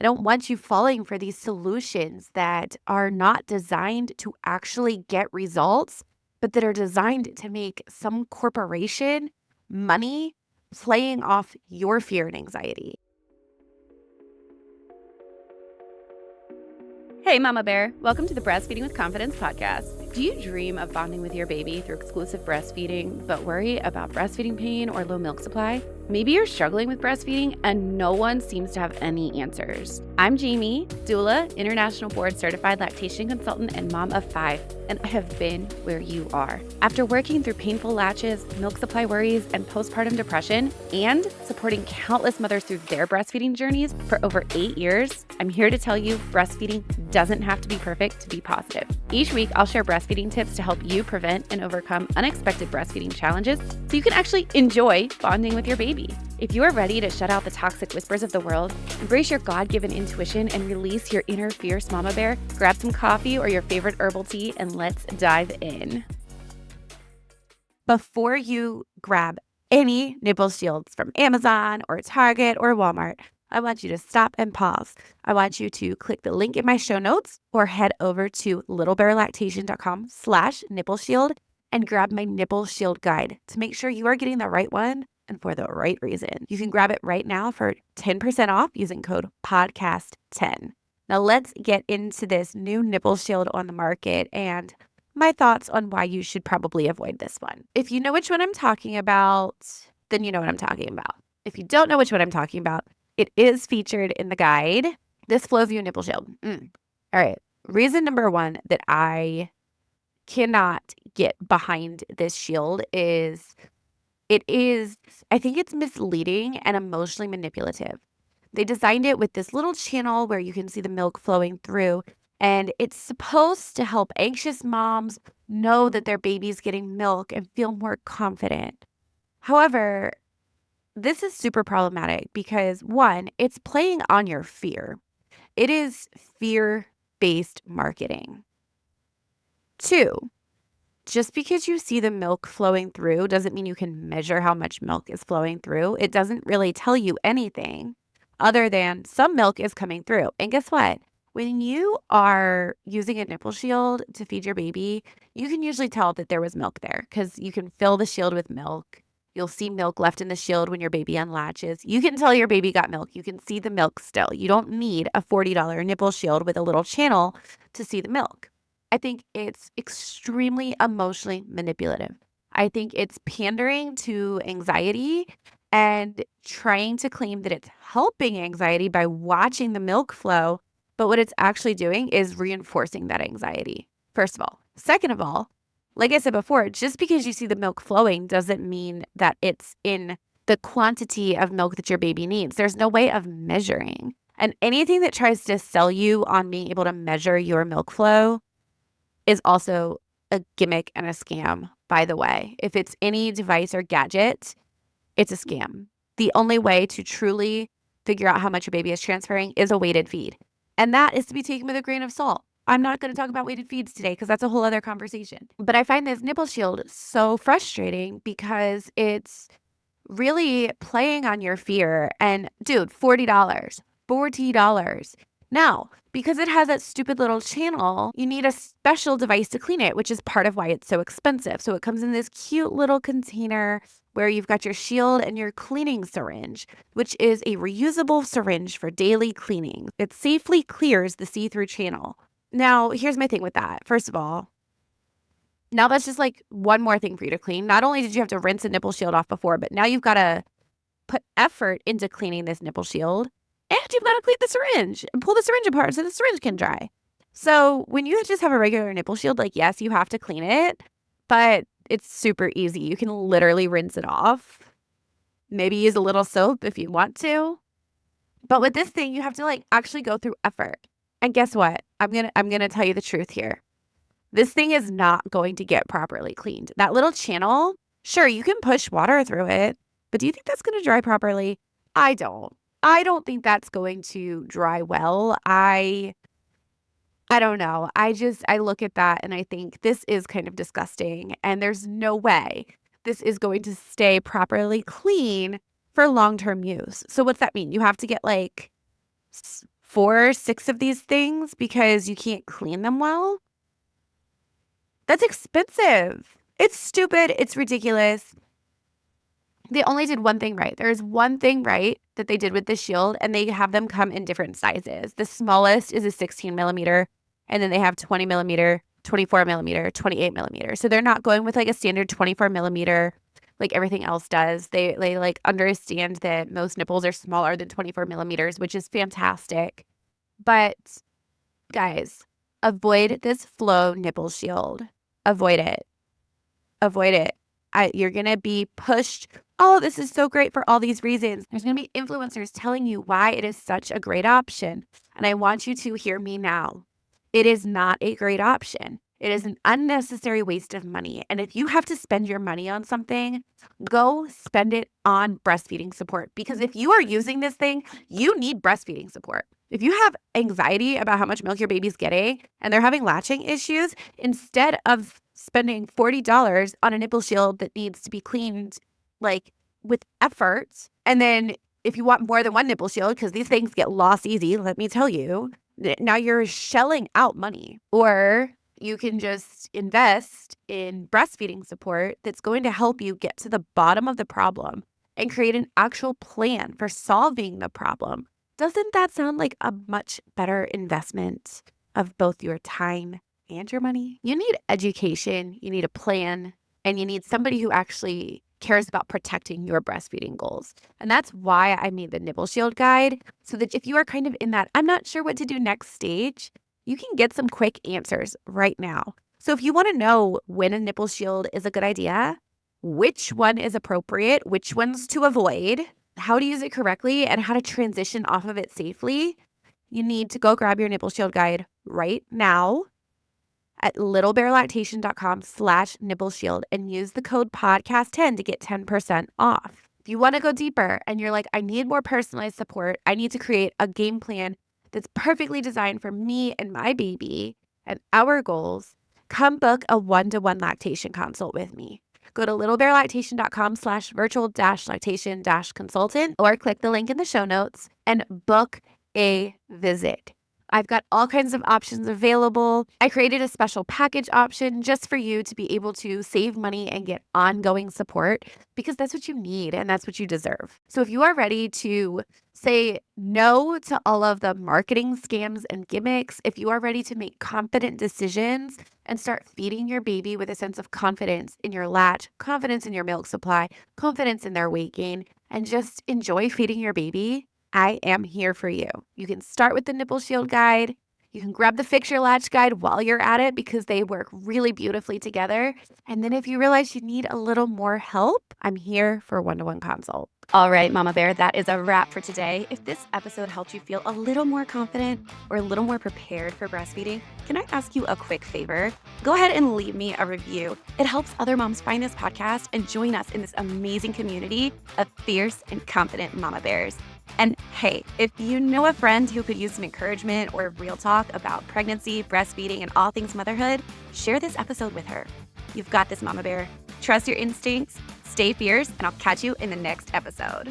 don't want you falling for these solutions that are not designed to actually get results, but that are designed to make some corporation money playing off your fear and anxiety. Hey, Mama Bear. Welcome to the Breastfeeding with Confidence podcast. Do you dream of bonding with your baby through exclusive breastfeeding, but worry about breastfeeding pain or low milk supply? Maybe you're struggling with breastfeeding and no one seems to have any answers. I'm Jaimie, doula, international board certified lactation consultant, and mom of 5, and I have been where you are. After working through painful latches, milk supply worries, and postpartum depression, and supporting countless mothers through their breastfeeding journeys for over 8 years, I'm here to tell you breastfeeding doesn't have to be perfect to be positive. Each week, I'll share breastfeeding tips to help you prevent and overcome unexpected breastfeeding challenges so you can actually enjoy bonding with your baby. If you are ready to shut out the toxic whispers of the world, embrace your God-given intuition, and release your inner fierce mama bear, grab some coffee or your favorite herbal tea and let's dive in. Before you grab any nipple shields from Amazon or Target or Walmart, I want you to stop and pause. I want you to click the link in my show notes or head over to littlebearlactation.com/nipple shield and grab my nipple shield guide to make sure you are getting the right one and for the right reason. You can grab it right now for 10% off using code podcast10. Now let's get into this new nipple shield on the market and my thoughts on why you should probably avoid this one. If you know which one I'm talking about, then you know what I'm talking about. If you don't know which one I'm talking about, it is featured in the guide. This FlowView nipple shield. All right. Reason number one that I cannot get behind this shield is I think it's misleading and emotionally manipulative. They designed it with this little channel where you can see the milk flowing through, and it's supposed to help anxious moms know that their baby's getting milk and feel more confident. However, this is super problematic because, one, it's playing on your fear. It is fear-based marketing. 2, just because you see the milk flowing through doesn't mean you can measure how much milk is flowing through. It doesn't really tell you anything other than some milk is coming through. And guess what? When you are using a nipple shield to feed your baby, you can usually tell that there was milk there because you can fill the shield with milk. You'll see milk left in the shield when your baby unlatches. You can tell your baby got milk. You can see the milk still. You don't need a $40 nipple shield with a little channel to see the milk. I think it's extremely emotionally manipulative. I think it's pandering to anxiety and trying to claim that it's helping anxiety by watching the milk flow. But what it's actually doing is reinforcing that anxiety, first of all. Second of all, like I said before, just because you see the milk flowing doesn't mean that it's in the quantity of milk that your baby needs. There's no way of measuring. And anything that tries to sell you on being able to measure your milk flow is also a gimmick and a scam, by the way. If it's any device or gadget, it's a scam. The only way to truly figure out how much your baby is transferring is a weighted feed. And that is to be taken with a grain of salt. I'm not going to talk about weighted feeds today because that's a whole other conversation. But I find this nipple shield so frustrating because it's really playing on your fear. And dude, $40. Now, because it has that stupid little channel, you need a special device to clean it, which is part of why it's so expensive. So it comes in this cute little container where you've got your shield and your cleaning syringe, which is a reusable syringe for daily cleaning. It safely clears the see-through channel. Now, here's my thing with that. First of all, now that's just like one more thing for you to clean. Not only did you have to rinse a nipple shield off before, but now you've got to put effort into cleaning this nipple shield. And you've got to clean the syringe and pull the syringe apart so the syringe can dry. So when you just have a regular nipple shield, like, yes, you have to clean it, but it's super easy. You can literally rinse it off. Maybe use a little soap if you want to. But with this thing, you have to like actually go through effort. And guess what? I'm gonna tell you the truth here. This thing is not going to get properly cleaned. That little channel, sure, you can push water through it, but do you think that's going to dry properly? I don't think that's going to dry well. I don't know. I look at that and I think this is kind of disgusting and there's no way this is going to stay properly clean for long-term use. So what's that mean? You have to get like 4 or 6 of these things because you can't clean them well, that's expensive. It's stupid. It's ridiculous. They only did one thing right. There's one thing right that they did with the Shield, and they have them come in different sizes. The smallest is a 16 millimeter, and then they have 20 millimeter, 24 millimeter, 28 millimeter. So they're not going with like a standard 24 millimeter like everything else does. They like understand that most nipples are smaller than 24 millimeters, which is fantastic. But guys, avoid this Flow nipple shield. Avoid it. Avoid it. You're going to be pushed. Oh, this is so great for all these reasons. There's going to be influencers telling you why it is such a great option. And I want you to hear me now. It is not a great option. It is an unnecessary waste of money. And if you have to spend your money on something, go spend it on breastfeeding support. Because if you are using this thing, you need breastfeeding support. If you have anxiety about how much milk your baby's getting and they're having latching issues, instead of spending $40 on a nipple shield that needs to be cleaned like with effort, and then if you want more than one nipple shield, because these things get lost easy, let me tell you, now you're shelling out money. Or you can just invest in breastfeeding support that's going to help you get to the bottom of the problem and create an actual plan for solving the problem. Doesn't that sound like a much better investment of both your time and your money? You need education, you need a plan, and you need somebody who actually cares about protecting your breastfeeding goals. And that's why I made the Nipple Shield guide, so that if you are kind of in that, I'm not sure what to do next stage, you can get some quick answers right now. So if you want to know when a nipple shield is a good idea, which one is appropriate, which ones to avoid, how to use it correctly, and how to transition off of it safely, you need to go grab your Nipple Shield guide right now at littlebearlactation.com/nipple shield and use the code podcast10 to get 10% off. If you want to go deeper and you're like, I need more personalized support, I need to create a game plan that's perfectly designed for me and my baby and our goals, come book a 1-to-1 lactation consult with me. Go to littlebearlactation.com/virtual-lactation-consultant or click the link in the show notes and book a visit. I've got all kinds of options available. I created a special package option just for you to be able to save money and get ongoing support, because that's what you need and that's what you deserve. So if you are ready to say no to all of the marketing scams and gimmicks, if you are ready to make confident decisions and start feeding your baby with a sense of confidence in your latch, confidence in your milk supply, confidence in their weight gain, and just enjoy feeding your baby, I am here for you. You can start with the Nipple Shield guide. You can grab the Fix Your Latch guide while you're at it, because they work really beautifully together. And then if you realize you need a little more help, I'm here for a 1-to-1 consult. All right, Mama Bear, that is a wrap for today. If this episode helped you feel a little more confident or a little more prepared for breastfeeding, can I ask you a quick favor? Go ahead and leave me a review. It helps other moms find this podcast and join us in this amazing community of fierce and confident mama bears. And hey, if you know a friend who could use some encouragement or real talk about pregnancy, breastfeeding, and all things motherhood, share this episode with her. You've got this, Mama Bear. Trust your instincts, stay fierce, and I'll catch you in the next episode.